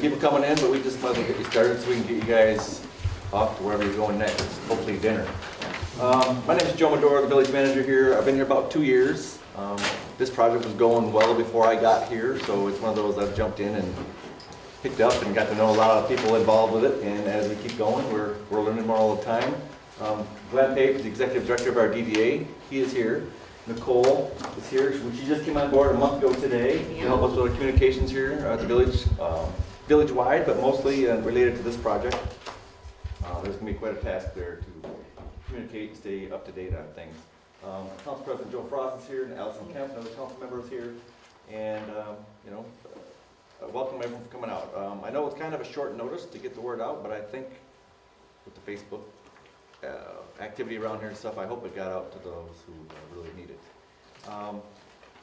people coming in, but we just might as well get you started so we can get you guys off to wherever you're going next, hopefully dinner. My name is Joe Medora, the village manager here. I've been here about 2 years. This project was going well before I got here, so it's one of those I've jumped in and picked up and got to know a lot of people involved with it. And as we keep going, we're learning more all the time. Glenn Pape is the executive director of our DDA. He is here. Nicole is here. She just came on board a month ago today to help us with our communications here at the village, village-wide, but mostly related to this project. There's going to be quite a task there to communicate and stay up to date on things. Council President Joe Frost is here, and Allison Kemp, another council member, is here. And, welcome everyone for coming out. I know it's kind of a short notice to get the word out, but I think with the Facebook activity around here and stuff, I hope it got out to those who really need it. A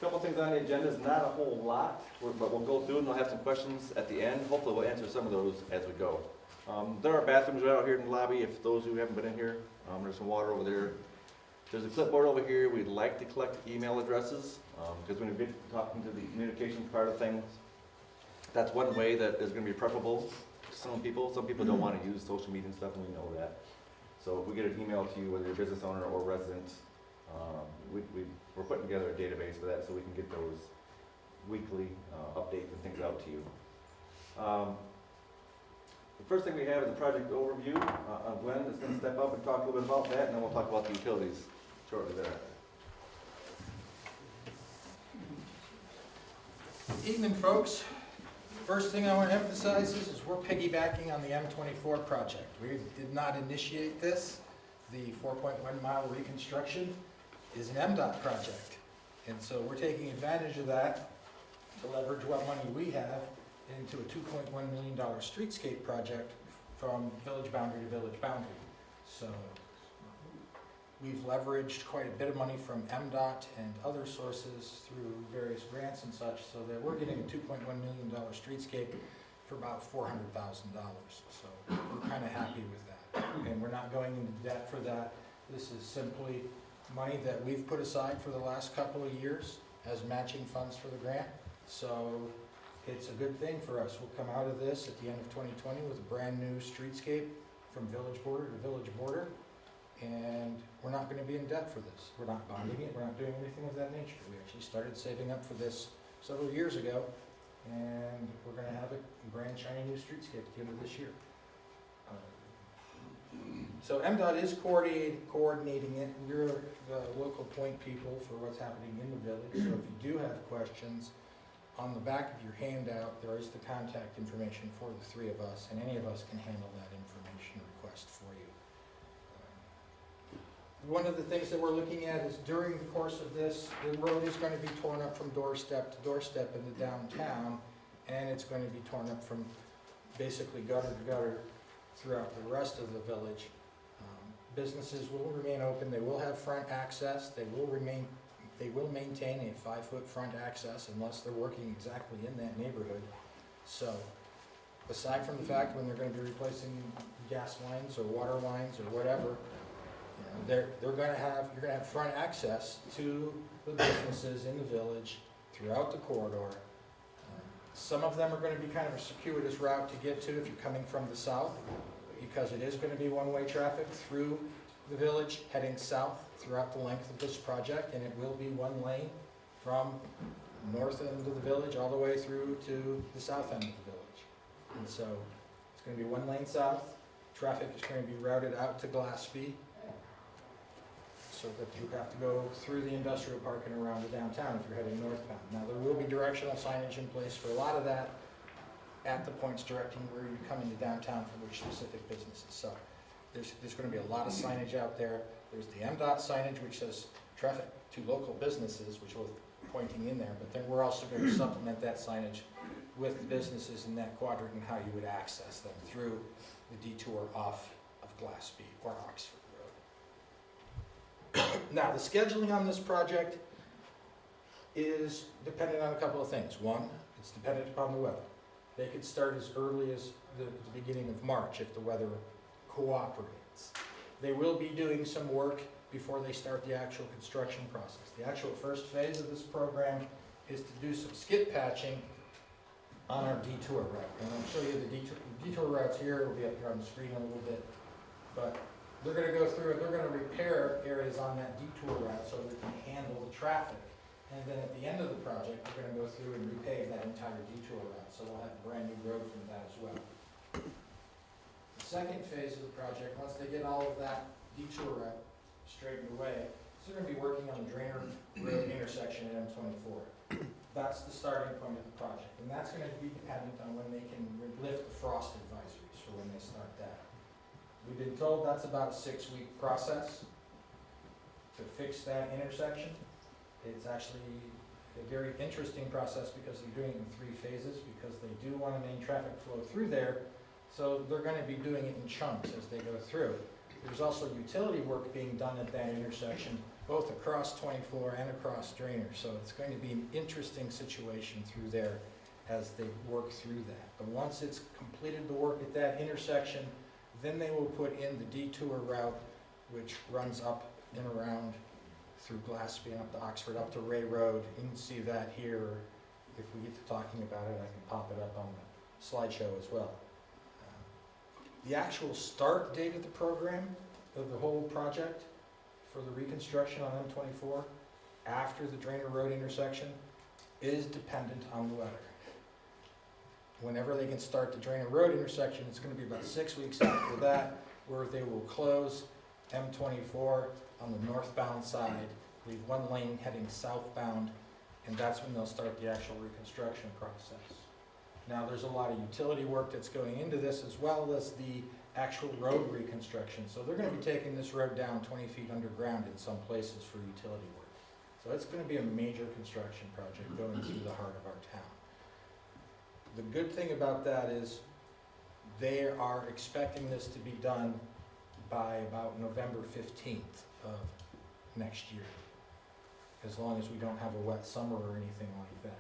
couple things on the agenda, is not a whole lot, but we'll go through and we'll have some questions at the end. Hopefully we'll answer some of those as we go. There are bathrooms right out here in the lobby if those who haven't been in here. There's some water over there. There's a clipboard over here. We'd like to collect email addresses because when we get talking to the communications part of things, that's one way that is going to be preferable to some people. Some people don't want to use social media and stuff, and we know that. So if we get an email to you, whether you're a business owner or resident, we're putting together a database for that so we can get those weekly updates and things out to you. The first thing we have is a project overview. Glenn is going to step up and talk a little bit about that, and then we'll talk about the utilities shortly thereafter. Evening, folks. First thing I want to emphasize is we're piggybacking on the M24 project. We did not initiate this. The 4.1 mile reconstruction is an MDOT project. And so we're taking advantage of that to leverage what money we have into a $2.1 million streetscape project from village boundary to village boundary. So we've leveraged quite a bit of money from MDOT and other sources through various grants and such, so that we're getting a $2.1 million streetscape for about $400,000. So we're kind of happy with that. And we're not going into debt for that. This is simply money that we've put aside for the last couple of years as matching funds for the grant. So it's a good thing for us. We'll come out of this at the end of 2020 with a brand new streetscape from village border to village border. And we're not going to be in debt for this. We're not bonding it. We're not doing anything of that nature. We actually started saving up for this several years ago, and we're going to have a grand shiny new streetscape at the end of this year. So MDOT is coordinating it. We're the local point people for what's happening in the village. So if you do have questions, on the back of your handout, there is the contact information for the three of us, and any of us can handle that information request for you. One of the things that we're looking at is during the course of this, the road is going to be torn up from doorstep to doorstep in the downtown, and it's going to be torn up from basically gutter to gutter throughout the rest of the village. Businesses will remain open. They will have front access. They will maintain a 5-foot front access unless they're working exactly in that neighborhood. So, aside from the fact when they're going to be replacing gas lines or water lines or whatever, you're going to have front access to the businesses in the village throughout the corridor. Some of them are going to be kind of a circuitous route to get to if you're coming from the south, because it is going to be one-way traffic through the village heading south throughout the length of this project, and it will be one lane from north end of the village all the way through to the south end of the village. And so it's going to be one lane south. Traffic is going to be routed out to Glassby, so that you have to go through the industrial park and around the downtown if you're heading northbound. Now there will be directional signage in place for a lot of that at the points directing where you come into downtown for which specific businesses. So there's going to be a lot of signage out there. There's the MDOT signage which says traffic to local businesses, which we're pointing in there, but then we're also going to supplement that signage with the businesses in that quadrant and how you would access them through the detour off of Glassby or Oxford. Now, the scheduling on this project is dependent on a couple of things. One, it's dependent upon the weather. They could start as early as the beginning of March if the weather cooperates. They will be doing some work before they start the actual construction process. The actual first phase of this program is to do some skid patching on our detour route. And I'll show you the detour routes here, it'll be up here on the screen in a little bit. But they're gonna go through and they're gonna repair areas on that detour route so they can handle the traffic. And then at the end of the project, we're gonna go through and repave that entire detour route, so we'll have a brand new road from that as well. The second phase of the project, once they get all of that detour route straightened away, so they're gonna be working on the Drainer Road intersection at M24. That's the starting point of the project, and that's gonna be dependent on when they can lift the frost advisories for when they start that. We've been told that's about a 6-week process to fix that intersection. It's actually a very interesting process because they're doing it in 3 phases, because they do want to maintain traffic flow through there, so they're going to be doing it in chunks as they go through. There's also utility work being done at that intersection, both across 24 and across Drainer, so it's going to be an interesting situation through there as they work through that. But once it's completed the work at that intersection, then they will put in the detour route, which runs up and around through Glaspie and up to Oxford, up to Ray Road. You can see that here. If we get to talking about it, I can pop it up on the slideshow as well. The actual start date of the program, of the whole project, for the reconstruction on M24, after the Drainer Road intersection, is dependent on the weather. Whenever they can start the Drainer Road intersection, it's going to be about 6 weeks after that, where they will close M24 on the northbound side, leave one lane heading southbound, and that's when they'll start the actual reconstruction process. Now, there's a lot of utility work that's going into this, as well as the actual road reconstruction. So they're going to be taking this road down 20 feet underground in some places for utility work. So it's going to be a major construction project going through the heart of our town. The good thing about that is they are expecting this to be done by about November 15th of next year, as long as we don't have a wet summer or anything like that.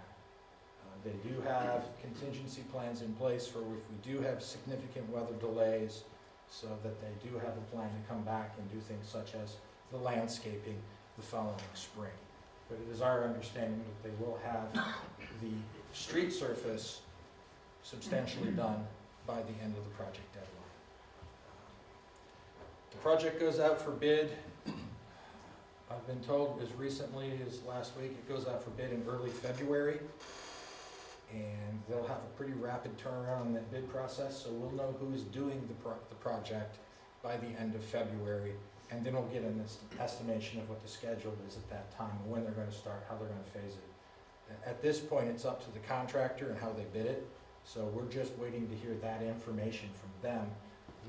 They do have contingency plans in place for if we do have significant weather delays, so that they do have a plan to come back and do things such as the landscaping the following spring. But it is our understanding that they will have the street surface substantially done by the end of the project deadline. The project goes out for bid. I've been told as recently as last week, it goes out for bid in early February. And they'll have a pretty rapid turnaround in that bid process, so we'll know who's doing the project by the end of February. And then we'll get an estimation of what the schedule is at that time, when they're going to start, how they're going to phase it. At this point, it's up to the contractor and how they bid it. So we're just waiting to hear that information from them.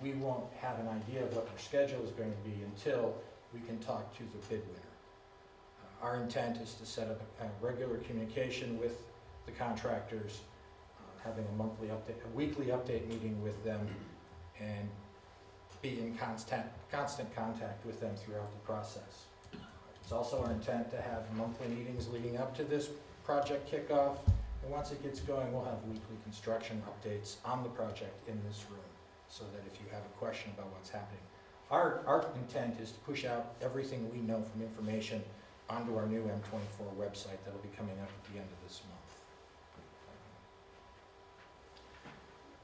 We won't have an idea of what their schedule is going to be until we can talk to the bid winner. Our intent is to set up a regular communication with the contractors, having a weekly update meeting with them, and be in constant contact with them throughout the process. It's also our intent to have monthly meetings leading up to this project kickoff, and once it gets going, we'll have weekly construction updates on the project in this room, so that if you have a question about what's happening. Our intent is to push out everything we know from information onto our new M24 website that'll be coming up at the end of this month.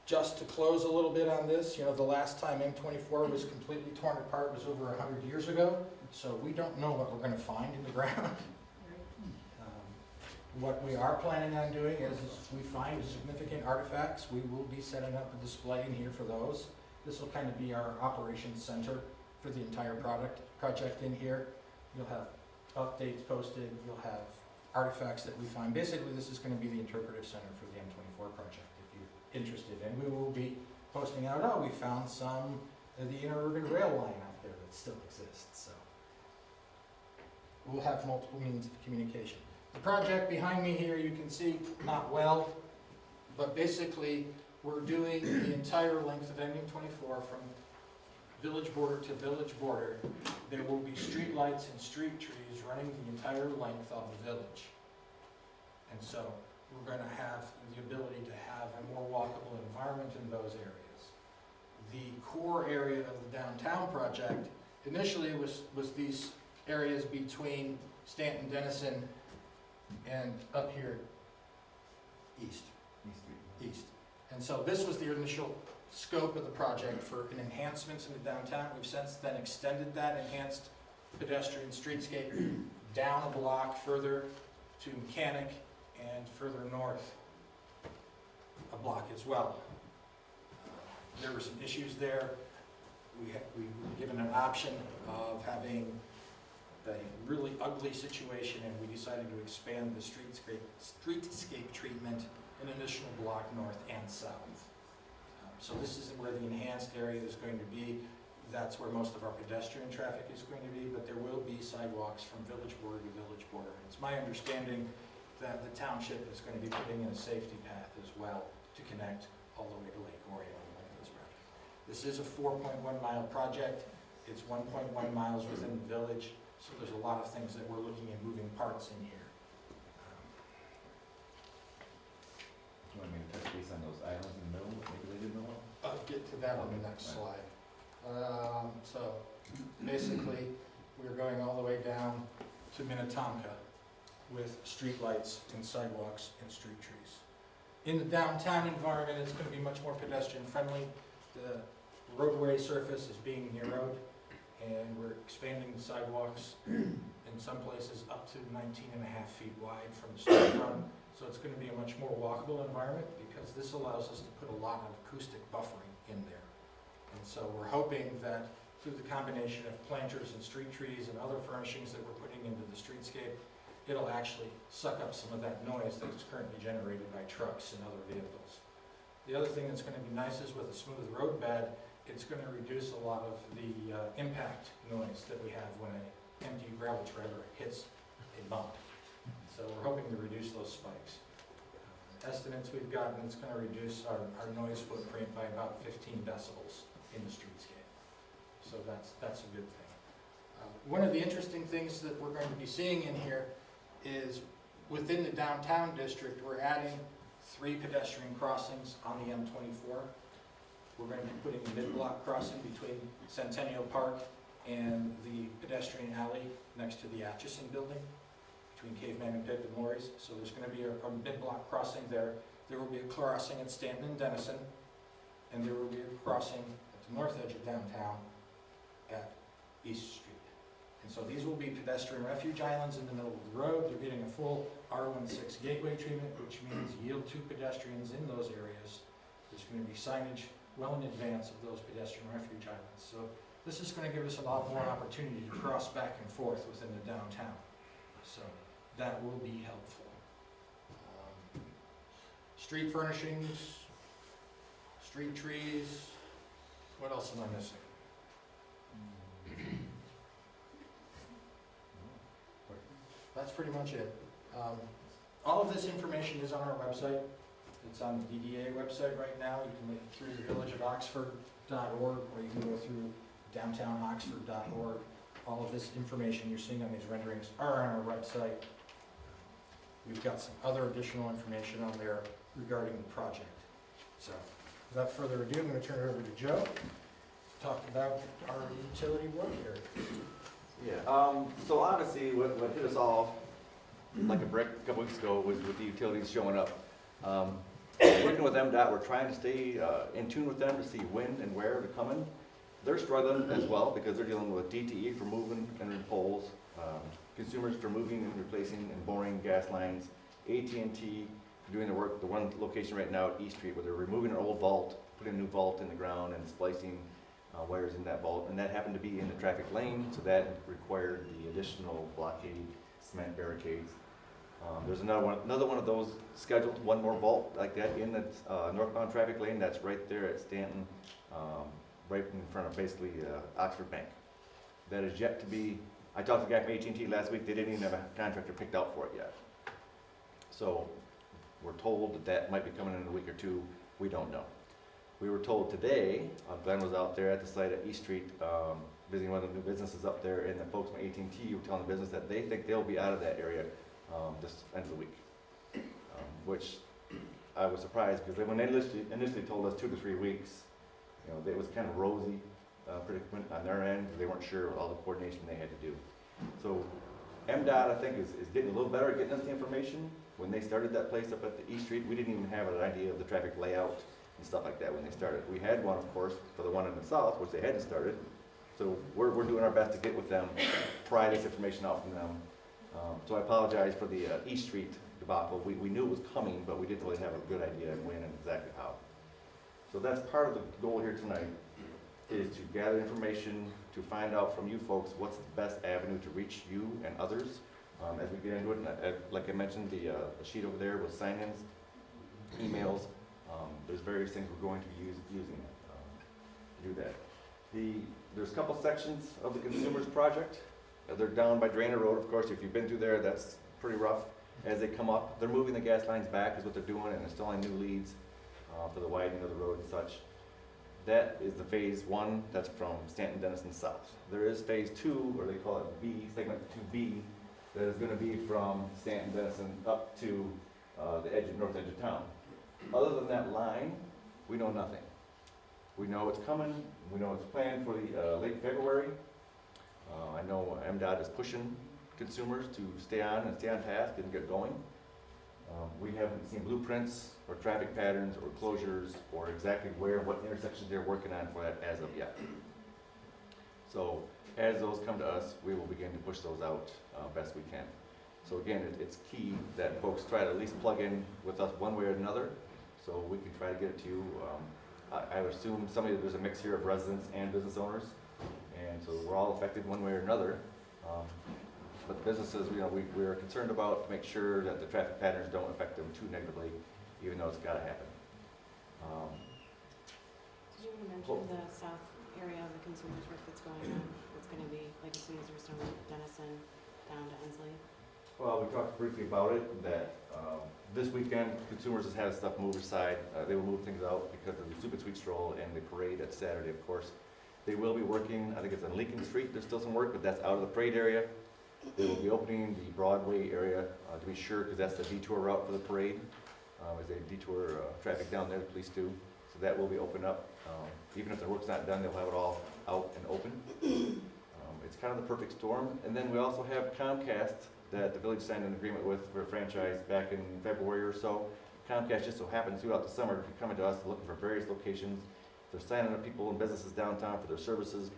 Just to close a little bit on this, the last time M24 was completely torn apart was over 100 years ago, so we don't know what we're going to find in the ground. What we are planning on doing is if we find significant artifacts, we will be setting up a display in here for those. This will kind of be our operations center for the entire project in here. You'll have updates posted, you'll have artifacts that we find. Basically, this is going to be the interpretive center for the M24 project, if you're interested. And we will be posting out, we found some of the interurban rail line out there that still exists. So we'll have multiple means of communication. The project behind me here, you can see, not well, but basically we're doing the entire length of M24 from village border to village border. There will be street lights and street trees running the entire length of the village. And so we're going to have the ability to have a more walkable environment in those areas. The core area of the downtown project initially was these areas between Stanton, Denison, and up here east. east. And so this was the initial scope of the project for an enhancements in the downtown. We've since then extended that enhanced pedestrian streetscape down a block further to Mechanic and further north a block as well. There were some issues there. We were given an option of having a really ugly situation, and we decided to expand the streetscape treatment an additional block north and south. So this is where the enhanced area is going to be. That's where most of our pedestrian traffic is going to be, but there will be sidewalks from village border to village border. It's my understanding that the township is going to be putting in a safety path as well to connect all the way to Lake Orion with this project. This is a 4.1 mile project. It's 1.1 miles within the village, so there's a lot of things that we're looking at moving parts in here. You want me to touch base on those islands in the middle, maybe they didn't know? I'll get to that on the next slide. So basically, we're going all the way down to Minnetonka with streetlights and sidewalks and street trees. In the downtown environment, it's going to be much more pedestrian friendly. The roadway surface is being narrowed, and we're expanding the sidewalks in some places up to 19.5 feet wide from the storefront. So it's going to be a much more walkable environment because this allows us to put a lot of acoustic buffering in there. And so we're hoping that through the combination of planters and street trees and other furnishings that we're putting into the streetscape, it'll actually suck up some of that noise that is currently generated by trucks and other vehicles. The other thing that's going to be nice is with a smooth road bed, it's going to reduce a lot of the impact noise that we have when an empty gravel trailer hits a bump. So we're hoping to reduce those spikes. Estimates we've gotten, it's going to reduce our noise footprint by about 15 decibels in the streetscape. So that's a good thing. One of the interesting things that we're going to be seeing in here is within the downtown district, we're adding 3 pedestrian crossings on the M24. We're going to be putting a mid-block crossing between Centennial Park and the pedestrian alley next to the Atchison building, between Caveman and Pip and Lori's. So there's going to be a mid-block crossing there. There will be a crossing at Stanton and Denison, and there will be a crossing at the north edge of downtown at East Street. And so these will be pedestrian refuge islands in the middle of the road. They're getting a full R16 gateway treatment, which means yield to pedestrians in those areas. There's going to be signage well in advance of those pedestrian refuge islands. So this is going to give us a lot more opportunity to cross back and forth within the downtown. So that will be helpful. Street furnishings, street trees. What else am I missing? That's pretty much it. All of this information is on our website. It's on the DDA website right now. You can look through the villageofoxford.org, or you can go through downtownoxford.org. All of this information you're seeing on these renderings are on our website. We've got some other additional information on there regarding the project. So without further ado, I'm going to turn it over to Joe to talk about our utility work area. Yeah, so honestly, what hit us all like a brick a couple weeks ago was with the utilities showing up. Working with MDOT, we're trying to stay in tune with them to see when and where they're coming. They're struggling as well because they're dealing with DTE for moving and poles, consumers for moving and replacing and boring gas lines, AT&T doing the work, the one location right now at East Street where they're removing an old vault, putting a new vault in the ground and splicing wires in that vault, and that happened to be in the traffic lane, so that required the additional blockade, cement barricades. There's another one of those scheduled, one more vault like that in the northbound traffic lane. That's right there at Stanton, right in front of basically Oxford Bank. That is yet to be. I talked to the guy from AT&T last week. They didn't even have a contractor picked out for it yet. So we're told that might be coming in a week or two. We don't know. We were told today, Glenn was out there at the site at East Street, visiting one of the new businesses up there, and the folks from AT&T were telling the business that they think they'll be out of that area this end of the week, which I was surprised because when they initially told us 2 to 3 weeks, you know, it was kind of rosy predicament on their end because they weren't sure all the coordination they had to do. So MDOT, I think, is getting a little better at getting us the information. When they started that place up at the East Street, we didn't even have an idea of the traffic layout and stuff like that when they started. We had one, of course, for the one in the south, which they hadn't started. So we're doing our best to get with them, pry this information out from them. So I apologize for the East Street debacle. We knew it was coming, but we didn't really have a good idea of when and exactly how. So that's part of the goal here tonight, is to gather information, to find out from you folks what's the best avenue to reach you and others as we get into it. And like I mentioned, the sheet over there with sign-ins, emails, there's various things we're going to be using to do that. There's a couple sections of the Consumers Project. They're down by Drainer Road, of course. If you've been through there, that's pretty rough. As they come up, they're moving the gas lines back is what they're doing, and installing new leads for the widening of the road and such. That is the phase 1, that's from Stanton Denison south. There is phase 2, or they call it B, segment 2B, that is going to be from Stanton Denison up to the north edge of town. Other than that line, we know nothing. We know it's coming, we know it's planned for the late February. I know MDOT is pushing consumers to stay on task and get going. We haven't seen blueprints or traffic patterns or closures or exactly what intersections they're working on for that as of yet. So as those come to us, we will begin to push those out best we can. So again, it's key that folks try to at least plug in with us one way or another, so we can try to get it to you. I would assume there's a mix here of residents and business owners, and so we're all affected one way or another. But businesses, we are concerned about to make sure that the traffic patterns don't affect them too negatively, even though it's got to happen. Did you mention the south area of the consumers work that's going on? It's going to be, like, as soon as we're starting with Denison down to Ensley? Well, we talked briefly about it, that this weekend, Consumers has had stuff moved aside. They will move things out because of the Stupid Sweet Stroll and the parade that's Saturday, of course. They will be working, I think it's on Lincoln Street, there's still some work, but that's out of the parade area. They will be opening the Broadway area to be sure, because that's the detour route for the parade. As they detour traffic down there, the police do. So that will be opened up. Even if the work's not done, they'll have it all out and open. It's kind of the perfect storm. And then we also have Comcast that the village signed an agreement with for a franchise back in February or so. Comcast just so happens throughout the summer to be coming to us looking for various locations. They're signing up people and businesses downtown for their services.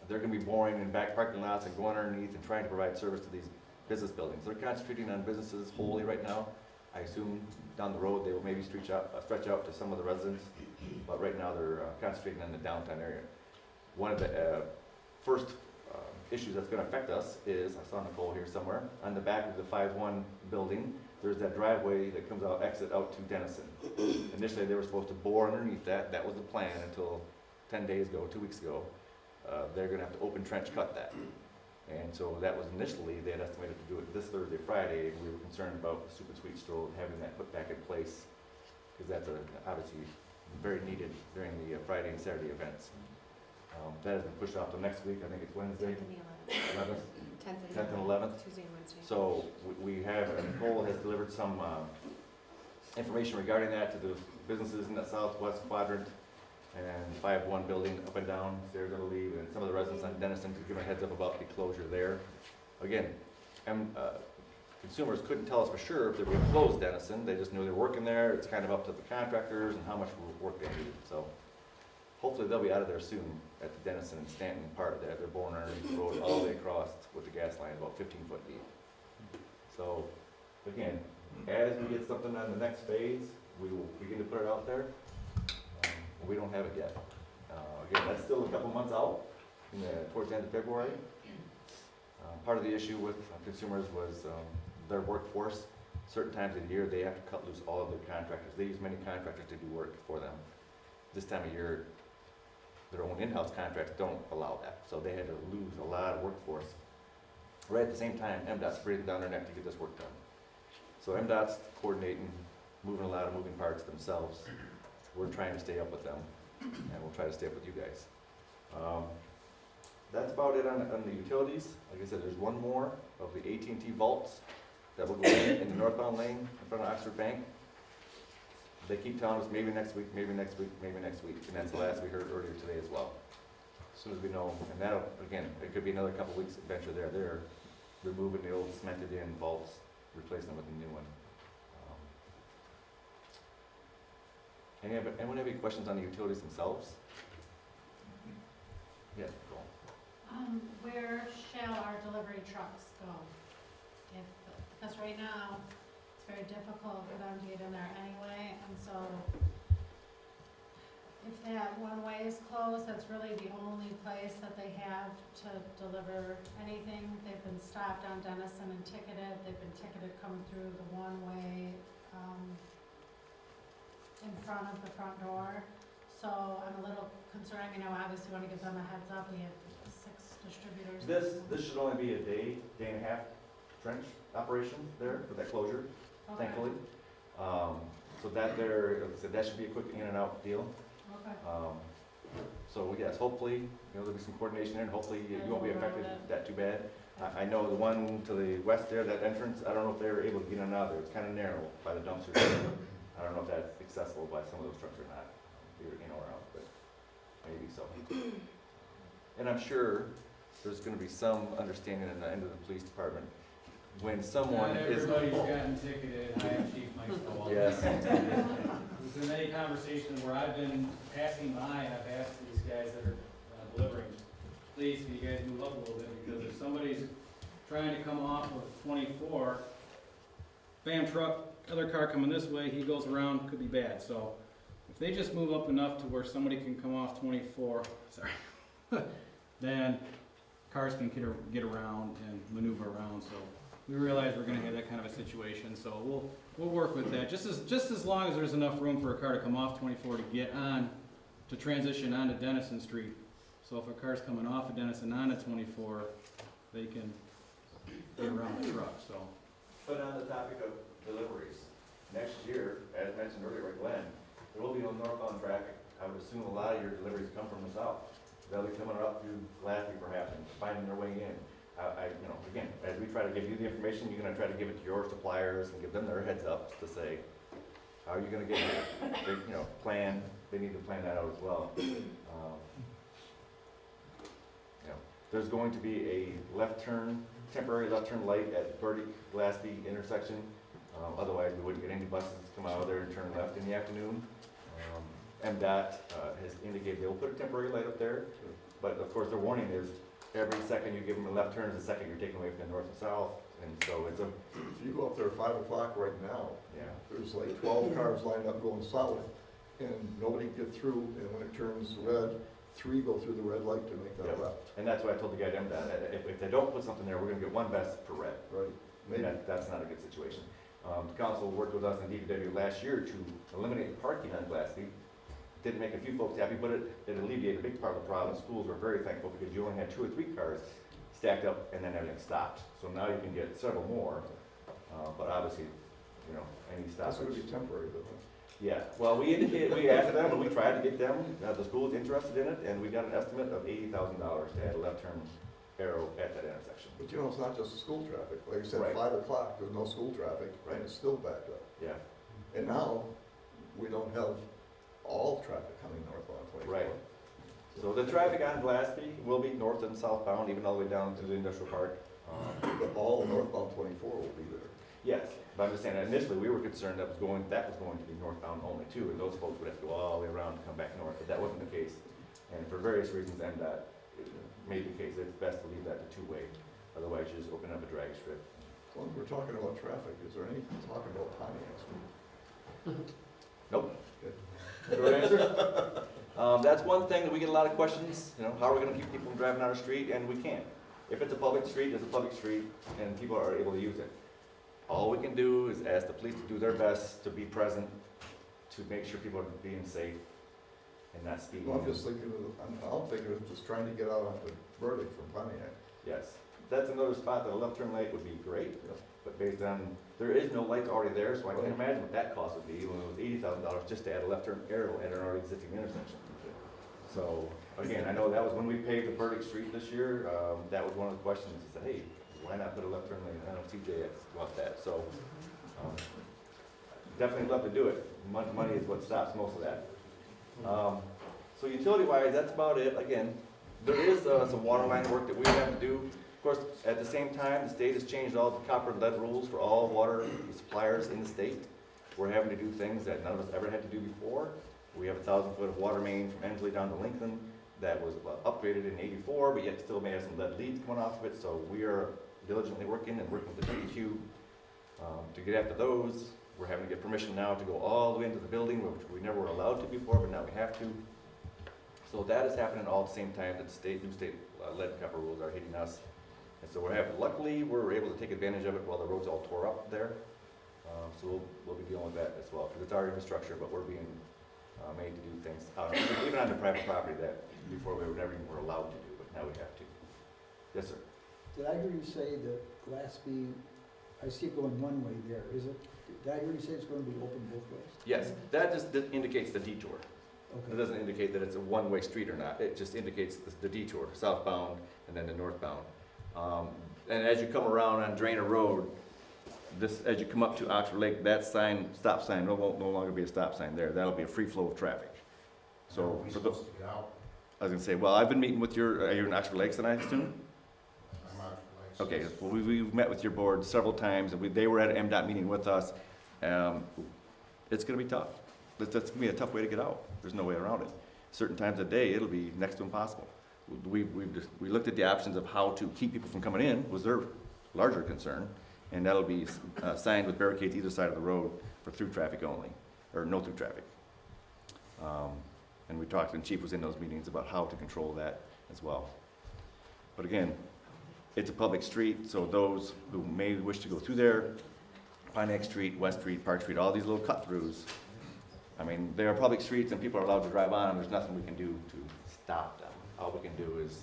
They're going to be boring in back parking lots and going underneath and trying to provide service to these business buildings. They're concentrating on businesses wholly right now. I assume down the road they will maybe stretch out to some of the residents, but right now they're concentrating on the downtown area. One of the first issues that's going to affect us is, I saw Nicole here somewhere, on the back of the 5-1 building, there's that driveway that comes out, exit out to Denison. Initially they were supposed to bore underneath that. That was the plan until 2 weeks ago. They're going to have to open trench cut that. And so that was initially, they had estimated to do it this Thursday, Friday, and we were concerned about the Stupid Sweet Stroll and having that put back in place, because that's obviously very needed during the Friday and Saturday events. That has been pushed off to next week. I think it's Wednesday, 10th and 11th. Tuesday and Wednesday. So we have, Nicole has delivered some information regarding that to the businesses in the southwest quadrant and 5-1 building up and down. They're going to leave, and some of the residents on Denison to give a heads up about the closure there. Again, consumers couldn't tell us for sure if they were going to close Denison. They just knew they were working there. It's kind of up to the contractors and how much work they needed. So hopefully they'll be out of there soon at the Denison and Stanton part there. They're boring underneath the road all the way across with the gas line about 15 foot deep. So again, as we get something on the next phase, we will begin to put it out there. We don't have it yet. Again, that's still a couple months out, towards the end of February. Part of the issue with consumers was their workforce. Certain times of the year, they have to cut loose all of their contractors. They use many contractors to do work for them. This time of year, their own in-house contracts don't allow that. So they had to lose a lot of workforce. Right at the same time, MDOT's breathing down their neck to get this work done. So MDOT's coordinating, moving a lot of moving parts themselves. We're trying to stay up with them, and we'll try to stay up with you guys. That's about it on the utilities. Like I said, there's one more of the AT&T vaults that will go in the northbound lane in front of Oxford Bank. They keep telling us maybe next week, maybe next week, maybe next week, and that's the last we heard earlier today as well. As soon as we know, and that'll, again, it could be another couple weeks adventure there. They're removing the old cemented in vaults replace them with a new one. Anyone have any questions on the utilities themselves? Yeah, go on. Where shall our delivery trucks go? Because right now, it's very difficult for them to get in there anyway, and so if that one way is closed, that's really the only place that they have to deliver anything. They've been stopped on Denison and ticketed, they've been ticketed coming through the one way, in front of the front door. So I'm a little concerned, I mean, I obviously wanna give them a heads up, we have 6 distributors. This should only be a day and a half trench operation there for that closure, Okay, thankfully. So that there, like I said, that should be a quick in and out deal. okay. So yes, hopefully, there'll be some coordination there, and hopefully you won't be We'll roll affected it. that too bad. I know the one to the west there, that entrance, I don't know if they were able to get in and out there, it's kinda narrow by the dumpster. I don't know if that's accessible by some of those trucks or not, either in or out, but maybe so. And I'm sure there's gonna be some understanding in the end of the police department, when someone Not is. everybody's gotten ticketed, I am Chief Mike Stowell. Yes. There's been many conversations where I've been passing by and I've asked these guys that are delivering, please, can you guys move up a little bit, because if somebody's trying to come off of 24, bam, truck, other car coming this way, he goes around, could be bad, so if they just move up enough to where somebody can come off 24, sorry, then cars can get around and maneuver around, so we realize we're gonna have that kind of a situation, so we'll work with that, just as long as there's enough room for a car to come off 24 to get on, to transition onto Denison Street. So if a car's coming off of Denison onto 24, they can get around the truck, so. But on the topic of deliveries, next year, as mentioned earlier by Glenn, there will be no northbound traffic. I would assume a lot of your deliveries come from the south. They'll be coming up through Glasby perhaps and finding their way in. Again, as we try to give you the information, you're gonna try to give it to your suppliers and give them their heads up to say, how are you gonna get here? They need to plan that out as well. There's going to be a temporary left turn light at Burdick Glasby intersection. Otherwise, we wouldn't get any buses to come out of there and turn left in the afternoon. MDOT has indicated they will put a temporary light up there, but of course their warning is every second you give them a left turn is a second you're taking away from the north and south, and so it's a, If you go up there at 5 o'clock right now, yeah. there's like 12 cars lined up going south, and nobody get through, and when it turns red, 3 go through the red light to make that Yep. left. And that's why I told the guy at MDOT, that if they don't put something there, we're gonna get one bus per red. Right. And Maybe. that's not a good situation. The council worked with us in DPW last year to eliminate the parking on Glasby. Didn't make a few folks happy, but it alleviated a big part of the problem. Schools were very thankful because you only had 2 or 3 cars stacked up and then everything stopped. So now you can get several more, but obviously, any That's stoppage. gonna be temporary, though. Yeah, well, we asked them, and we tried to get them, the schools interested in it, and we got an estimate of $80,000 to add a left turn arrow at that intersection. But it's not just the school traffic. Like I said, Right. 5 o'clock, there's no school traffic, Right. and it's still backed up. Yeah, And now, we don't have all traffic coming northbound 24. Right. so the traffic on Glasby will be north and southbound, even all the way down to the industrial park. But all northbound 24 will be there. Yes, but I'm just saying, initially, we were concerned that was going to be northbound only too, and those folks would have to go all the way around and come back north, but that wasn't the case. And for various reasons, MDOT made the case that it's best to leave that to 2-way, otherwise you just open up a drag strip. When we're talking about traffic, is there any talk about Pontiac Street? Nope. Good. Short answer. That's one thing that we get a lot of questions, how are we gonna keep people from driving down our street, and we can't. If it's a public street, it's a public street, and people are able to use it. All we can do is ask the police to do their best to be present, to make sure people are being safe and not speeding. Well, I'm just thinking, I'm thinking of just trying to get out onto Burdick from Pontiac. Yes, that's another spot that a left turn light would be great, but based on, there is no lights already there, so I can't imagine what that cost would be when it was $80,000 just to add a left turn arrow at an already existing intersection. So, again, I know that was when we paved the Burdick Street this year, that was one of the questions, he said, hey, why not put a left turn lane? I know TJ asked about that, so, definitely love to do it. Money is what stops most of that. So utility wise, that's about it. Again, there is some water line work that we have to do. Of course, at the same time, the state has changed all the copper and lead rules for all water suppliers in the state. We're having to do things that none of us ever had to do before. We have 1,000 foot of water main from Ensley down to Lincoln that was upgraded in '84, but yet still may have some lead leads coming off of it, so we are diligently working with the DEQ to get after those. We're having to get permission now to go all the way into the building, which we never were allowed to before, but now we have to. So that is happening all at the same time that the new state lead and copper rules are hitting us. And so luckily, we're able to take advantage of it while the road's all tore up there. So we'll be dealing with that as well, because it's our infrastructure, but we're being made to do things, even on the private property that before we never even were allowed to do, but now we have to. Yes, sir. Did I hear you say that Glassby, I see it going one way there, is it? Did I hear you say it's going to be open both ways? Yes, that just indicates the detour. It Okay. doesn't indicate that it's a one-way street or not. It just indicates the detour, southbound and then the northbound. And as you come around on Drainer Road, as you come up to Oxford Lake, that sign, stop sign, won't no longer be a stop sign there. That'll be a free flow of traffic. So for the, I was gonna say, well, I've been meeting with you're in Oxford Lakes tonight, I assume? Okay, well, we've met with your board several times, and they were at an MDOT meeting with us. It's gonna be tough. That's gonna be a tough way to get out. There's no way around it. Certain times of day, it'll be next to impossible. We looked at the options of how to keep people from coming in, was their larger concern, and that'll be signed with barricades either side of the road for through traffic only, or no through traffic. And we talked, and Chief was in those meetings about how to control that as well. But again, it's a public street, so those who may wish to go through there, Pontiac Street, West Street, Park Street, all these little cut-throughs, I mean, they are public streets and people are allowed to drive on them. There's nothing we can do to stop them. All we can do is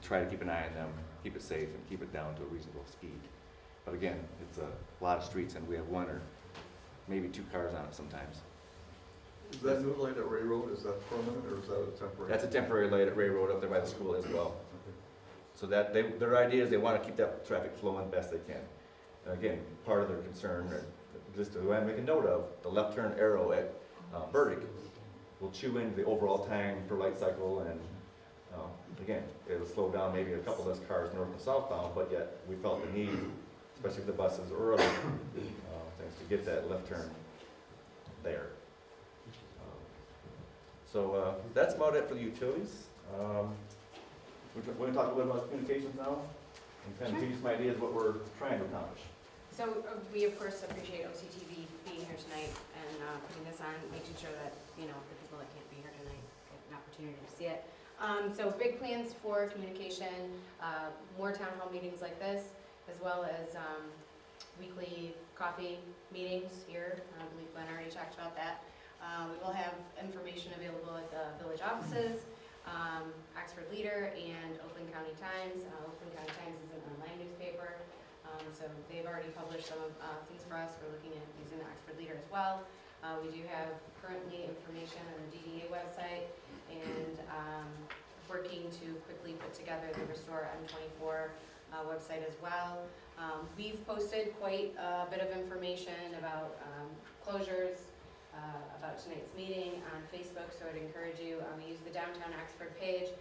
try to keep an eye on them, keep it safe, and keep it down to a reasonable speed. But again, it's a lot of streets and we have one or maybe two cars on it sometimes. Is that new light at Ray Road, is that permanent or is that a temporary? That's a temporary light at Ray Road up there by the school as well. So that their idea is they want to keep that traffic flowing best they can. And again, part of their concern, or just to make a note of, the left turn arrow at Burdick will chew into the overall time per light cycle, and again, it'll slow down maybe a couple less cars north and southbound, but yet we felt the need, especially if the buses are early, things to get that left turn there. So that's about it for the utilities. We're going to talk a little bit about communications now, and kind of give you some ideas what we're trying to accomplish. So we of course appreciate OCTV being here tonight and putting this on, making sure that, you know, the people that can't be here tonight get an opportunity to see it. So big plans for communication, more town hall meetings like this, as well as weekly coffee meetings here. I believe Glenn already talked about that. We will have information available at the village offices, Oxford Leader, and Oakland County Times. Oakland County Times is an online newspaper, so they've already published some things for us. We're looking at using the Oxford Leader as well. We do have currently information on the DDA website, and working to quickly put together the Restore M24 website as well. We've posted quite a bit of information about closures, about tonight's meeting on Facebook, so I'd encourage you, we use the Downtown Oxford page.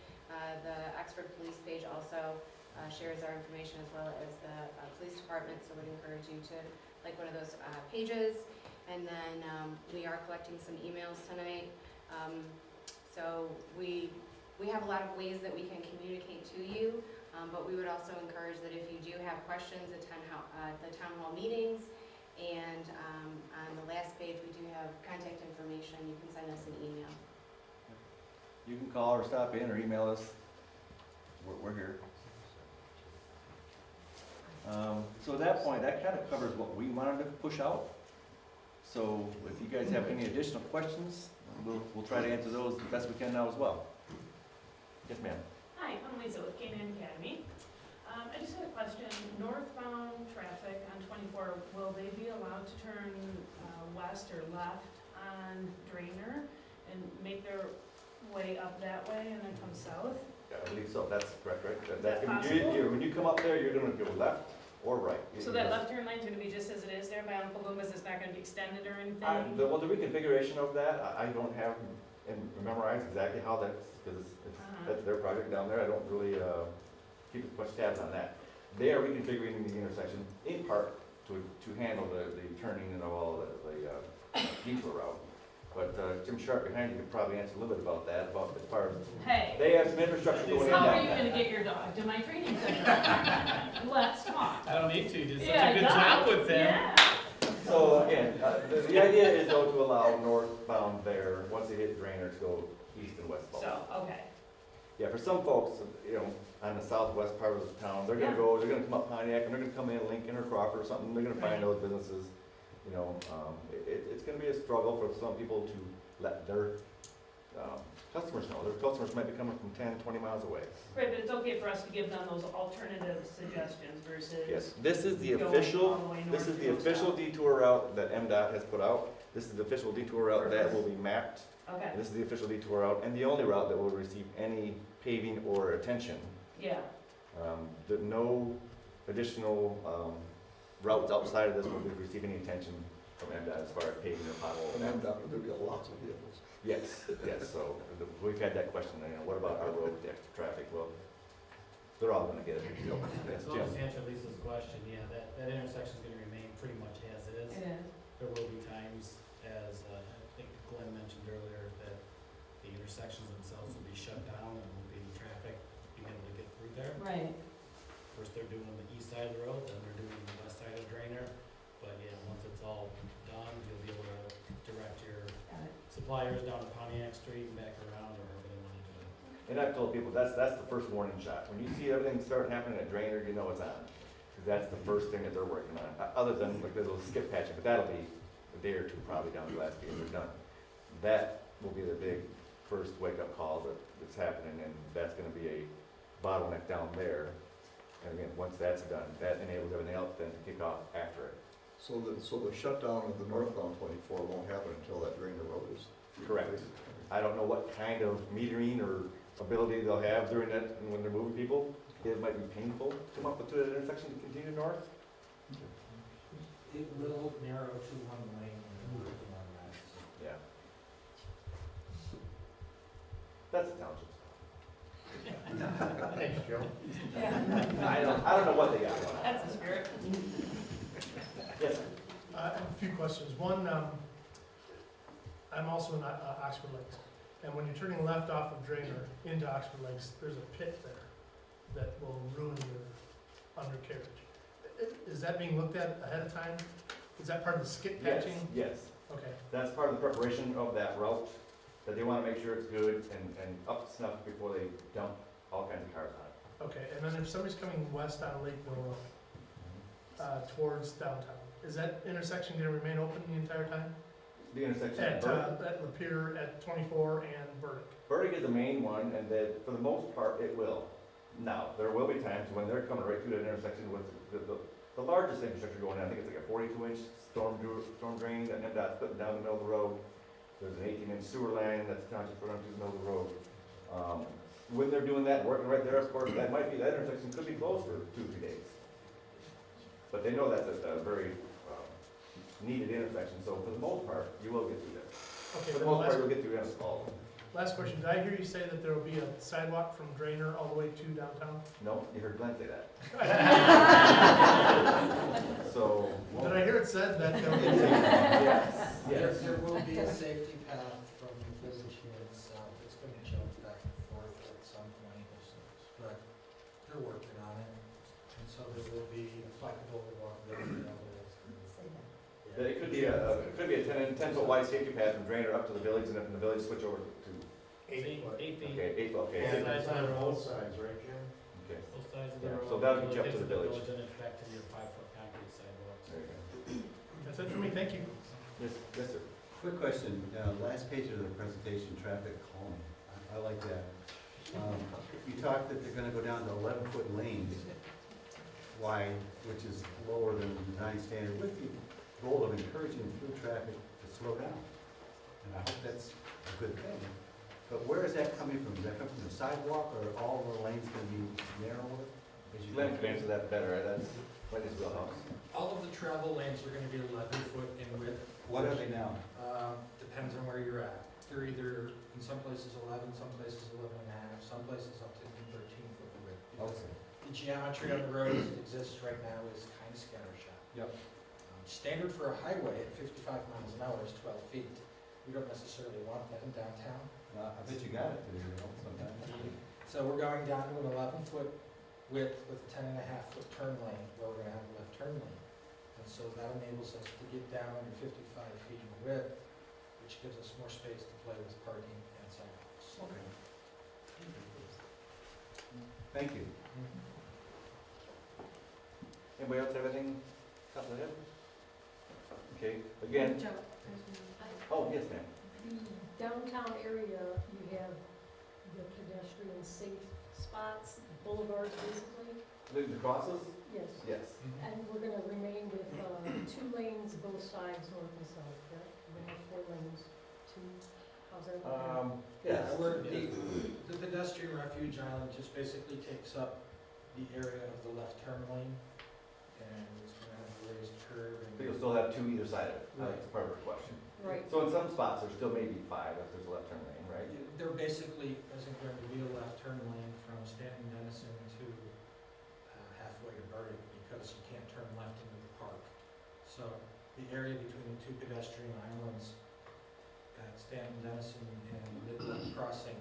The Oxford Police page also shares our information, as well as the police department, so I'd encourage you to like one of those pages. And then we are collecting some emails tonight. So we have a lot of ways that we can communicate to you, but we would also encourage that if you do have questions at the town hall meetings, and on the last page, we do have contact information. You can send us an email. You can call or stop in or email us. We're here. So at that point, that kind of covers what we wanted to push out. So if you guys have any additional questions, we'll try to answer those the best we can now as well. Yes, ma'am. Hi, I'm Lisa with Canaan Academy. I just had a question. Northbound traffic on 24, will they be allowed to turn west or left on Drainer and make their way up that way and then come south? Yeah, I believe so. That's correct, right? Is that possible? When you come up there, you're going to go left or right. So that left turn lane's going to be just as it is there by Uncle Loomis? It's not going to be extended or anything? The reconfiguration of that, I don't have memorized exactly how that's, because that's their project down there. I don't really keep push tabs on that. They are reconfiguring the intersection in part to handle the turning and all the detour route. But Jim Sharp behind you could probably answer a little bit about that, about as far as, Hey, they have some infrastructure going in how are down you there. gonna get your dog to my training center? Let's talk. I don't need to, you did such Yeah, a good done. job with them. Yeah. So again, the idea is though to allow northbound there, once they hit Drainer, to go east and westbound. So, okay. Yeah, for some folks, you know, on the southwest part of the town, they're gonna Yeah. they're gonna come up Pontiac, and they're gonna come in Lincoln or Crawford or something, they're gonna find those businesses. You know, it's gonna be a struggle for some people to let their customers know. Their customers might be coming from 10, 20 miles away. Right, but it's okay for us to give them those alternative suggestions versus. Yes, this is the going all official, the way this north is to the go official south. detour route that MDOT has put out. This is the official detour route that will be mapped. Okay, And this is the official detour route, and the only route that will receive any paving or attention. yeah, No additional routes outside of this will be receiving any attention from MDOT as far as paving or pothole. And then there'll be lots of vehicles. Yes, yes, so we've had that question, you know, what about our road, the extra traffic? Well, they're all gonna get it. Yes, So Jim. just to answer Lisa's question, yeah, that intersection's gonna remain pretty much as it is. it is. There will be times, as I think Glenn mentioned earlier, that the intersections themselves will be shut down and will be traffic being able to get through there. Right. First they're doing the east side of the road, then they're doing the west side of Drainer. But yeah, once it's all done, you'll be able to direct your Got it. suppliers down to Pontiac Street and back around or wherever they wanna do it. And I've told people, that's the first warning shot. When you see everything start happening at Drainer, you know it's on. Because that's the first thing that they're working on, other than like the little skip patching, but that'll be a day or two probably down the last year, they're done. That will be the big first wake-up call that's happening, and that's gonna be a bottleneck down there. And again, once that's done, that enables everything else then to kick off after it. So the shutdown of the northbound 24 won't happen until that Drainer Road is. Correct. I don't know what kind of metering or ability they'll have during that, when they're moving people. It might be painful to come up to that intersection to continue north. It will narrow to one lane and move to one lane. Yeah. That's a township. Thanks, Joe. Yeah, I don't know what they got going on. that's the spirit. Yes, sir. I have a few questions. One, I'm also in Oxford Lakes, and when you're turning left off of Drainer into Oxford Lakes, there's a pit there that will ruin your undercarriage. Is that being looked at ahead of time? Is that part of the skip Yes, patching? yes. Okay, That's part of the preparation of that route, that they wanna make sure it's good and up to snuff before they dump all kinds of cars on it. okay. And then if somebody's coming west on Lakeville Road, towards downtown, is that intersection gonna remain open the entire time? The intersection At, of Burdick. at Lapeer, at 24 and Burdick? Burdick is the main one, and that, for the most part, it will. Now, there will be times when they're coming right through that intersection with the largest infrastructure going in. I think it's like a 42-inch storm drain that MDOT's putting down the middle of the road. There's an 18-inch sewer line that's township put through the middle of the road. When they're doing that, working right there, of course, that intersection could be closed for 2-3 days. But they know that's a very needed intersection, so for the most part, you will get through there. Okay, For the then the most part, last, you'll get through all of them. last question. Did I hear you say that there will be a sidewalk from Drainer all the way to downtown? No, you heard Glenn say that. So. Did I hear it said that there will be? Yes, yes. There will be a safety path from the village here and south. It's gonna jump back and forth at some point, but they're working on it. And so there will be a flexible walkway. It could be a 10-foot wide safety path from Drainer up to the village, and then from the village switch over to, 8 feet. okay, 8 foot, okay. Both sides of the road. sides, right, Jim? Okay, Both sides of the Yeah, road. so that'll get you up Get to the village. And it's back to your 5-foot concrete sidewalks. there you go. That's it for me. Thank you. Yes, yes, sir. Quick question, last page of the presentation, traffic calming, I like that. You talked that they're gonna go down to 11-foot lanes wide, which is lower than the design standard, with the goal of encouraging through traffic to slow down. And I hope that's a good thing. But where is that coming from? Does that come from the sidewalk, or are all the lanes gonna be narrower? as you Glenn go? can answer that better, that's what his wheelhouse. All of the travel lanes are gonna be 11 foot in width. What are they now? Depends on where you're at. They're either, in some places 11, some places 11 and a half, some places up to 13 foot width. Okay. The geometry on the road as it exists right now is kind of scattershot. Yep. Standard for a highway at 55 miles an hour is 12 feet. We don't necessarily want that in downtown. I bet you got it today, you know, sometimes. So we're going down to an 11-foot width with a 10.5-foot turn lane, where we're gonna have a left turn lane. And so that enables us to get down under 55 feet in width, which gives us more space to play with parking and sidewalks. Okay. Thank you. Anybody else have anything top of the head? Okay, again, Joe, oh, yes, ma'am. the downtown area, you have the pedestrian safe spots, boulevards basically, The crosses? yes. Yes. And we're gonna remain with, 2 lanes both sides, north and south, correct? We're gonna have 4 lanes, 2, how's that? Yes. The pedestrian refuge island just basically takes up the area of the left turn lane, and it's gonna have a raised curb and. So you'll still have two either side of it, Right. that's part of the question. Right, So in some spots, there still may be 5 if there's a left turn lane, right? There basically isn't going to be a left turn lane from Stanton Dennison to halfway to Burdick because you can't turn left into the park. So the area between the 2 pedestrian islands at Stanton Dennison and Midland Crossing,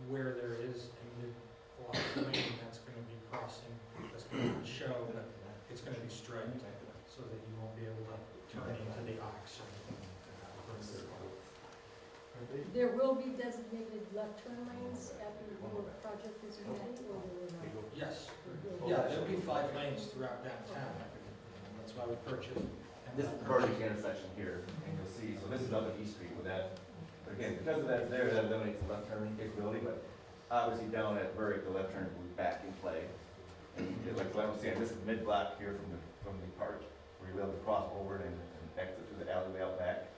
where there is a mid-block lane that's going to be crossing, that's going to show that it's going to be striped so that you won't be able to turn into the ox or anything like that. there will be designated left turn lanes after your project is ready, or will there not? Yes. There will be. Yeah, there'll be 5 lanes throughout downtown. That's why we purchased. This is the Burdick intersection here, and you'll see, so this is up at East Street with that, again, because of that there, that eliminates the left turn capability, but obviously down at Burdick, the left turn will be back in play. And like Glenn was saying, this is mid-block here from the park, where you'll be able to cross over and exit through the alleyway out back.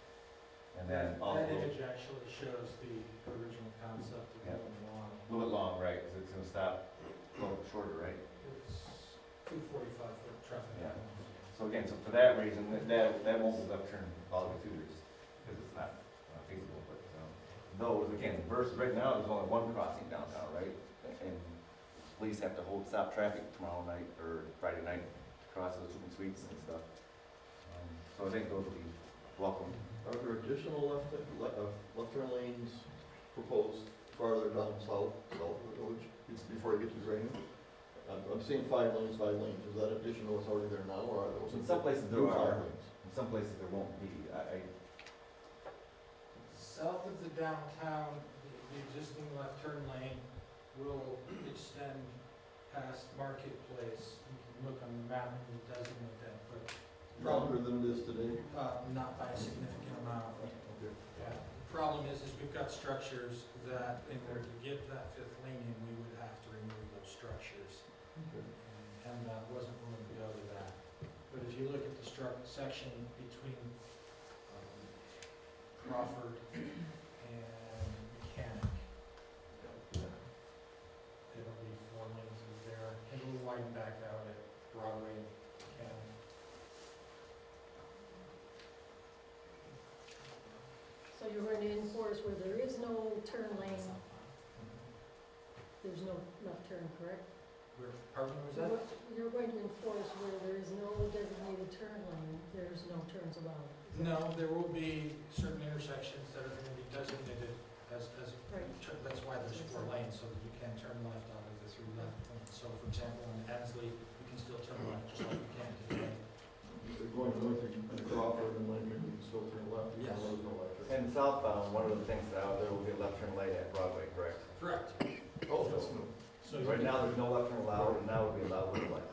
And then also, That a image actually shows the original concept of Yeah. going along. little bit long, right, because it's gonna stop a little bit shorter, right? It's 2 45-foot traffic. Yeah. So again, so for that reason, that won't be left turn all the way through this, because it's not feasible, but, those, again, versus right now, there's only 1 crossing downtown, right? And police have to stop traffic tomorrow night, or Friday night, to cross those chicken suites and stuff. So I think those will be welcome. Are there additional left turn lanes proposed farther down south of the village, before you get to drainage? I'm seeing 5 lanes, is that additional what's already there now, or are those? In some places there new are, 5 lanes? in some places there won't be. South of the downtown, the existing left turn lane will extend past Marketplace. You can look on the map and designate that, but Longer than it is today? not by a significant amount. Okay. Yeah. The problem is we've got structures that in order to get that 5th lane in, we would have to remove those structures. And that wasn't willing to go to that. But if you look at the section between Crawford and Mechanic, it'll be 4 lanes in there, and it'll widen back out at Broadway and Mechanic. So you're going to enforce where there is no turn lane, there's no left turn, correct? Pardon, was that? You're going to enforce where there is no designated turn lane, there's no turns allowed. No, there will be certain intersections that are going to be designated as, Right. that's why there's 4 lanes, so that you can turn left out of the 3 left lanes. So for example, on Ansley, you can still turn left just like you can today. They're going north and Crawford and Lincoln, you can still turn left. Yes. There's no left turn. And southbound, one of the things out there will be a left turn lane at Broadway, correct? Correct. Oh, that's new. So Right now, there's no left turn allowed, and now it would be allowed with a light.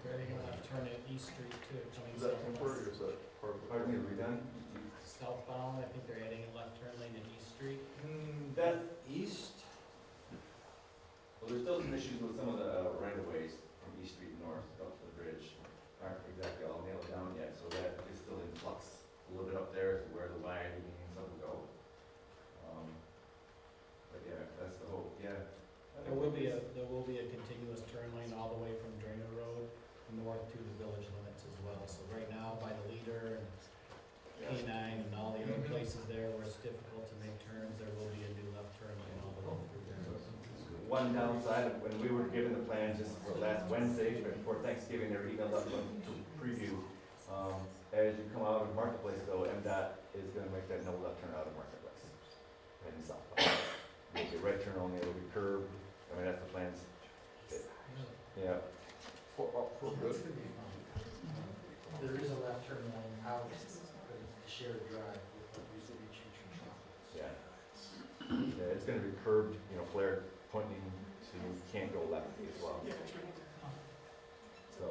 They're adding a left turn at East Street too, coming Is that temporary or southwest. is that part of the? Pardon me, redone? Southbound, I think they're adding a left turn lane at East Street. That, East, well, there's still some issues with some of the right-of-ways from East Street north up to the bridge. Aren't exactly all nailed down yet, so that is still in flux a little bit up there as to where the widening and stuff will go. But yeah, that's the hope, yeah. There will be a continuous turn lane all the way from Drainer Road north to the village limits as well. So right now, by the leader and K9 and all the other places there where it's difficult to make turns, there will be a new left turn lane all the way one downside, when we were given the plan just for last Wednesday, right before Thanksgiving, they were emailed up to preview. As you come out of Marketplace though, MDOT is gonna make that no left turn out of Marketplace, heading southbound. Make a right turn only, it'll be curved, I mean, that's the plans. Yeah, For good. There is a left turn lane out, but it's a shared drive with what used to be Cheech and Chong. yeah. Yeah, it's gonna be curved, flared, pointing to, can't go left as well, so.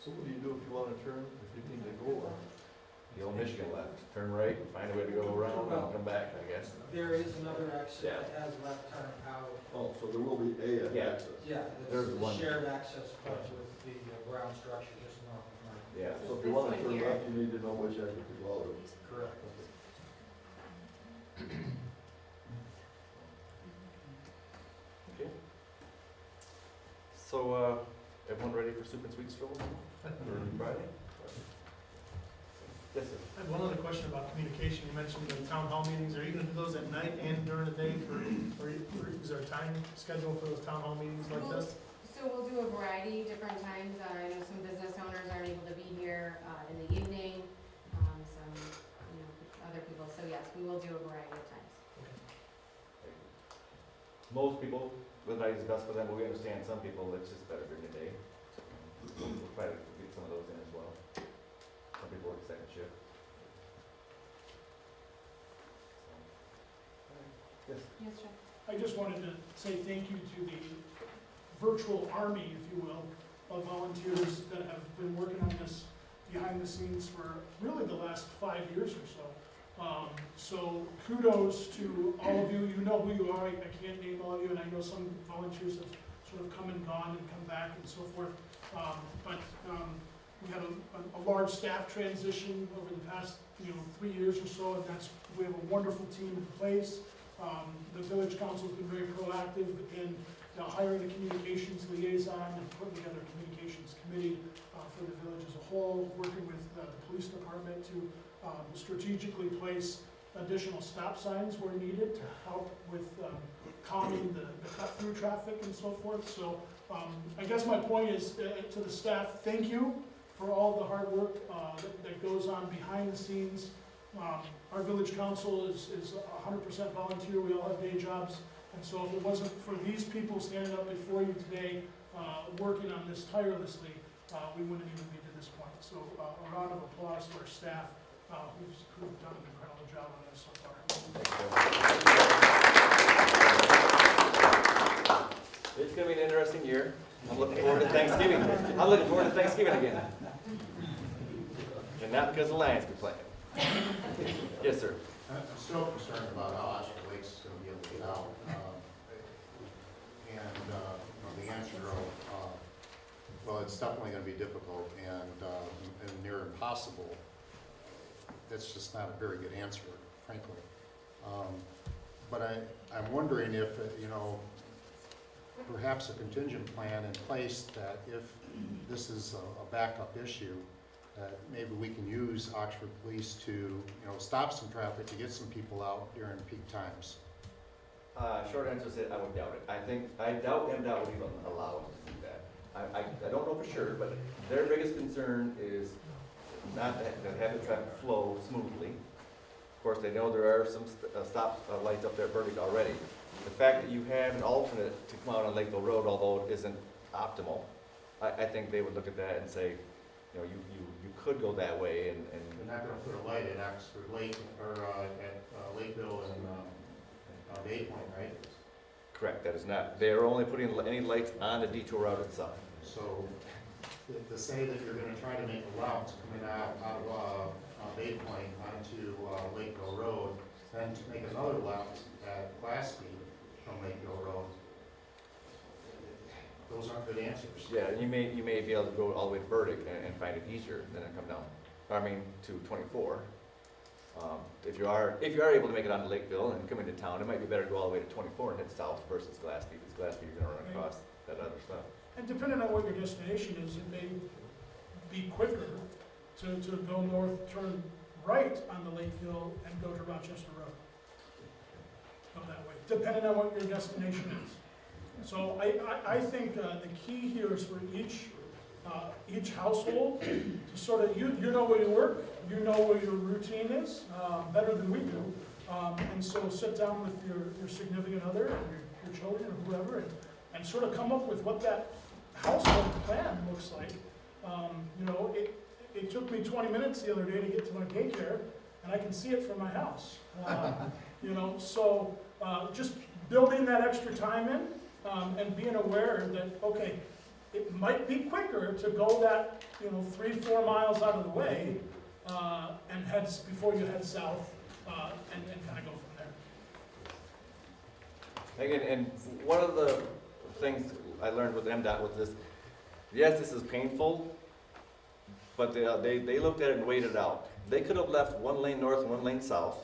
So what do you do if you wanna turn, if you need to go? The old Michigan left, turn right, find a way to go around and come back, I guess. There is another exit Yeah. that has left turn out. Oh, so there will be a Yeah. access. Yeah, There's it's one. a shared access point with the ground structure just north of Market. Yeah, So if you This wanna one turn here. left, you need to know which exit to go out of. Correct. okay. So, everyone ready for soup and sweet stroll for Friday? Yes, sir. I have one other question about communication. You mentioned the town hall meetings. Are you gonna do those at night and during the day or is there a time schedule for those town hall meetings like this? So we'll do a variety, different times. I know some business owners aren't able to be here in the evening, some, other people. So yes, we will do a variety of times. Most people, the night is best for them, but we understand some people, it's just better during the day. We'll try to get some of those in as well. Some people work second shift. So, yes. Yes, Jeff? I just wanted to say thank you to the virtual army, if you will, of volunteers that have been working on this behind the scenes for really the last 5 years or so. So kudos to all of you. You know who you are. I can't name all of you, and I know some volunteers have sort of come and gone and come back and so forth. But we had a large staff transition over the past 3 years or so, and we have a wonderful team in place. The village council's been very proactive in hiring a communications liaison and putting together a communications committee for the village as a whole, working with the police department to strategically place additional stop signs where needed to help with calming the cut-through traffic and so forth. So I guess my point is to the staff, thank you for all the hard work that goes on behind the scenes. Our village council is 100% volunteer. We all have day jobs. And so if it wasn't for these people standing up before you today, working on this tirelessly, we wouldn't even be to this point. So a round of applause to our staff who've done an incredible job on this so far. It's gonna be an interesting year. I'm looking forward to Thanksgiving. I'm looking forward to Thanksgiving again. And not because the Lions be playing. Yes, sir. I'm still concerned about how Oshkosh Lakes is gonna be able to get out. The answer, well, it's definitely gonna be difficult and near impossible. That's just not a very good answer, frankly. But I'm wondering if, perhaps a contingent plan in place that if this is a backup issue, that maybe we can use Oxford Police to, stop some traffic, to get some people out during peak times. Short answer is I would doubt it. I doubt MDOT would even allow us to do that. I don't know for sure, but their biggest concern is not to have the traffic flow smoothly. Of course, they know there are some stop lights up there at Burdick already. The fact that you have an alternate to come out on Lakeville Road, although it isn't optimal, I think they would look at that and say, you could go that way and. They're not gonna put a light at Oxford Lake, or at Lakeville and Bay Point, right? Correct, that is not. They are only putting any lights on the detour route itself. So, to say that you're gonna try to make a left coming out of Bay Point onto Lakeville Road, then to make another left at Glassby from Lakeville Road, those aren't good answers. Yeah, and you may be able to go all the way to Burdick and find it easier than come down. To 24. If you are able to make it onto Lakeville and come into town, it might be better to go all the way to 24 and head south versus Glassby, because Glassby you're gonna run across that other stuff. And depending on what your destination is, it may be quicker to go north, turn right on the Lakeville and go to Rochester Road. go that way, depending on what your destination is. So I think the key here is for each household to sort of, you know where you work, you know where your routine is, better than we do. And so sit down with your significant other and your children or whoever and sort of come up with what that household plan looks like. You know, it took me 20 minutes the other day to get to my daycare, and I can see it from my house. You know, so just building that extra time in and being aware that, okay, it might be quicker to go that, 3-4 miles out of the way and before you head south and kind of go from there. Again, and one of the things I learned with MDOT with this, yes, this is painful, but they looked at it and weighed it out. They could have left one lane north and one lane south,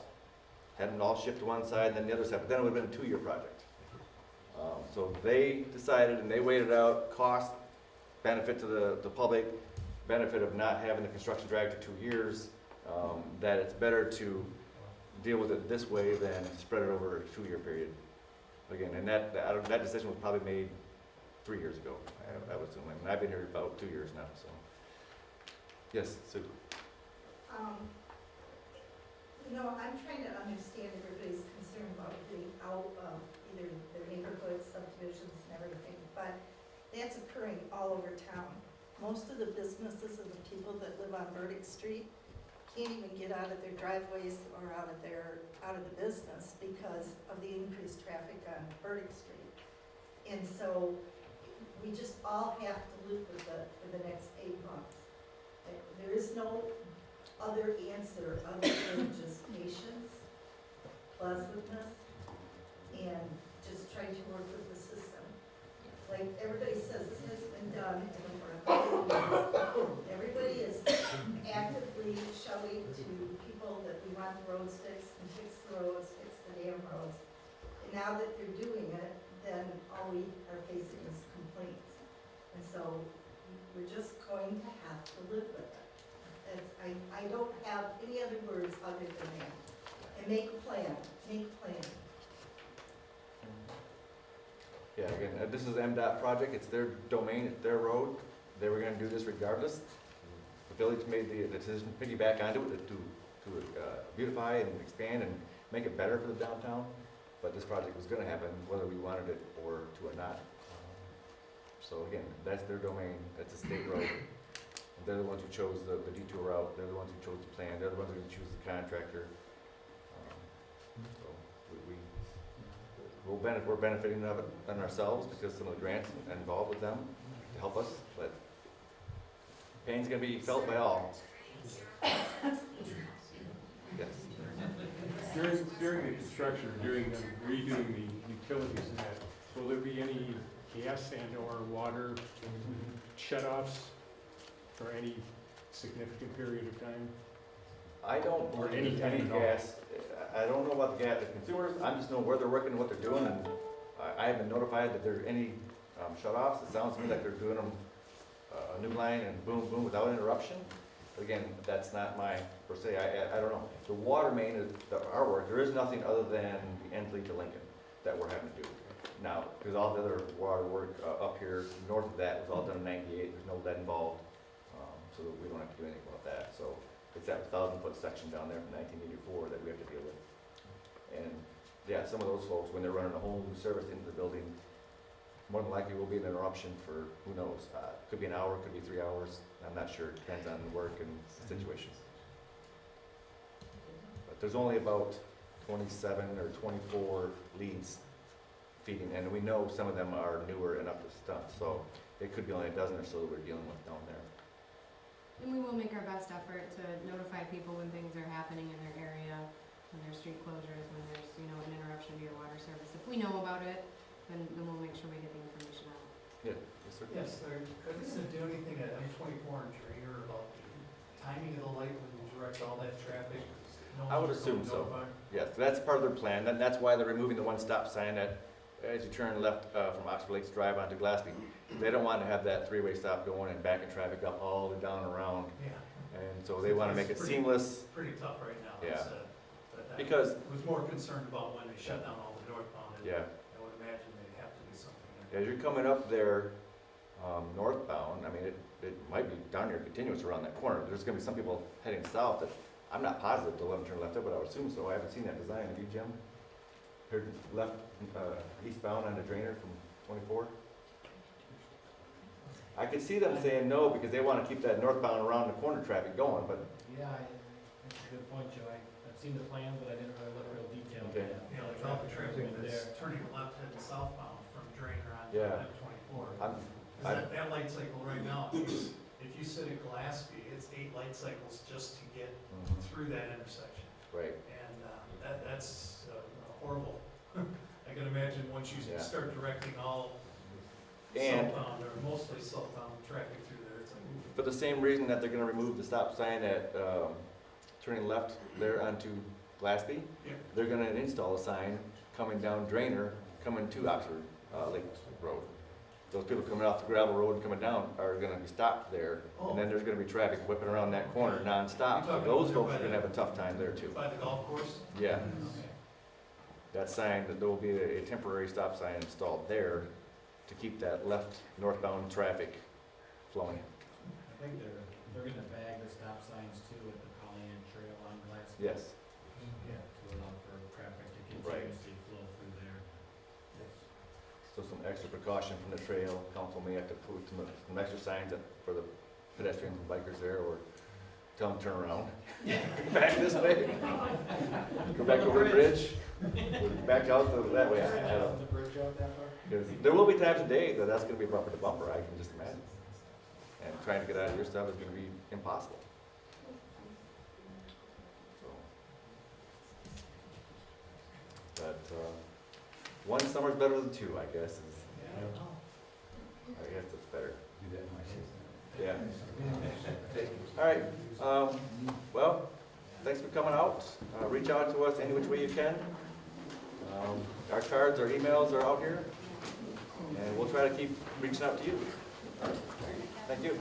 had them all shift to one side and then the other side, but then it would have been a 2-year project. So they decided and they weighed it out, cost, benefit to the public, benefit of not having the construction drag for 2 years, that it's better to deal with it this way than spread it over a 2-year period. Again, and that decision was probably made 3 years ago, I would assume. And I've been here about 2 years now, so. Yes, Sue? I'm trying to understand everybody's concern about being out of either their neighborhoods, subdivisions and everything, but that's occurring all over town. Most of the businesses and the people that live on Burdick Street can't even get out of their driveways or out of the business because of the increased traffic on Burdick Street. And so we just all have to live with it for the next 8 months. There is no other answer other than just patience, pleasantness, and just trying to work with the system. Like everybody says, this hasn't been done in for a couple of years. Everybody is actively showing to people that we want the roads fixed and fix the roads, fix the damn roads. And now that they're doing it, then all we are facing is complaints. And so we're just going to have to live with it. I don't have any other words other than that. And make a plan, Yeah, again, this is an MDOT project, it's their domain, it's their road, they were gonna do this regardless. The village made the decision to piggyback onto it to beautify and expand and make it better for the downtown, but this project was gonna happen whether we wanted it or not. So again, that's their domain, that's a state road. They're the ones who chose the detour route, they're the ones who chose the plan, they're the ones who choose the contractor. So we're benefiting of it on ourselves because some of the grants involved with them to help us, but pain's gonna be felt by all. Yes. During the construction, during them redoing the utilities and that, will there be any gas and or water shut-offs for any significant period of time? I don't, Or any any gas, I don't know about the gas, the consumers, I just know where they're working and what they're doing, and I haven't been notified that there's any shut-offs. It sounds to me like they're doing them a new line and boom, boom, without interruption. But again, that's not my, per se, I don't know. The water main is our work, there is nothing other than the Endley to Lincoln that we're having to do. Now, because all the other water work up here north of that was all done in '98, there's no lead involved, so we don't have to do anything about that. So it's that 1,000-foot section down there from 1984 that we have to deal with. And yeah, some of those folks, when they're running a whole new service into the building, more than likely will be an interruption for, who knows, could be an hour, could be 3 hours, I'm not sure, it depends on the work and the situation. But there's only about 27 or 24 leads feeding, and we know some of them are newer and up to stuff, so it could be only a dozen or so that we're dealing with down there. And we will make our best effort to notify people when things are happening in their area, when there's street closures, when there's, an interruption to your water service. If we know about it, then we'll make sure we get the information out. Yeah, yes, sir. Yes, are we gonna do anything at M24 and Drainer about the timing of the light when you direct all that traffic? I would assume so. Yes, that's part of their plan, and that's why they're removing the one stop sign that, as you turn left from Oxford Lakes Drive onto Glassby. They don't want to have that three-way stop going and backing traffic up all the way down and around. Yeah. And so they want to make it seamless. Pretty tough right now. Yeah. But Because I was more concerned about when they shut down all the Yeah. I would imagine they'd have to do something. As you're coming up there, northbound, I mean, it might be darn near continuous around that corner. There's gonna be some people heading south that, I'm not positive they'll let them turn left there, but I would assume so. I haven't seen that design. Have you, Jim? Heard left, eastbound on the drainer from 24? I could see them saying no because they wanna keep that northbound around the corner traffic going, but, Yeah, that's a good point, Joe. I've seen the plan, but I didn't really look real detailed. Okay. You know, there's all the traffic that's turning left heading southbound from Drainer on Yeah. M24. I'm, Because that light cycle right now, if you sit at Glassby, it's 8 light cycles just to get through that intersection. right. And that's horrible. I can imagine once you Yeah. start directing all And southbound, or mostly southbound traffic through there, it's like, ooh. for the same reason that they're gonna remove the stop sign at, turning left there onto Glassby, Yeah. they're gonna install a sign coming down Drainer, coming to Oxford, Lake Road. Those people coming off the gravel road and coming down are gonna be stopped there, and then there's gonna be traffic whipping around that corner nonstop. So those folks are gonna have a tough time there too. By the golf course? Yeah, Okay. that sign, there will be a temporary stop sign installed there to keep that left northbound traffic flowing. I think they're gonna bag the stop signs too at the Pollyant Trail on Glassby. Yes. Yeah, to allow for traffic to Right. continuously flow through there. So some extra precaution from the trail, council may have to put some extra signs up for the pedestrians and bikers there, or tell them to turn around. Back this way. Go back over the bridge, back out that way. I don't- The bridge out that far? Because there will be times of day that that's gonna be bumper to bumper, I can just imagine. And trying to get out of your stuff is gonna be impossible. So. But, one summer's better than two, I guess, is, I guess it's better. Do that in my case. Yeah. All right, well, thanks for coming out. Reach out to us any which way you can. Our cards, our emails are out here, and we'll try to keep reaching out to you. All right. Thank you.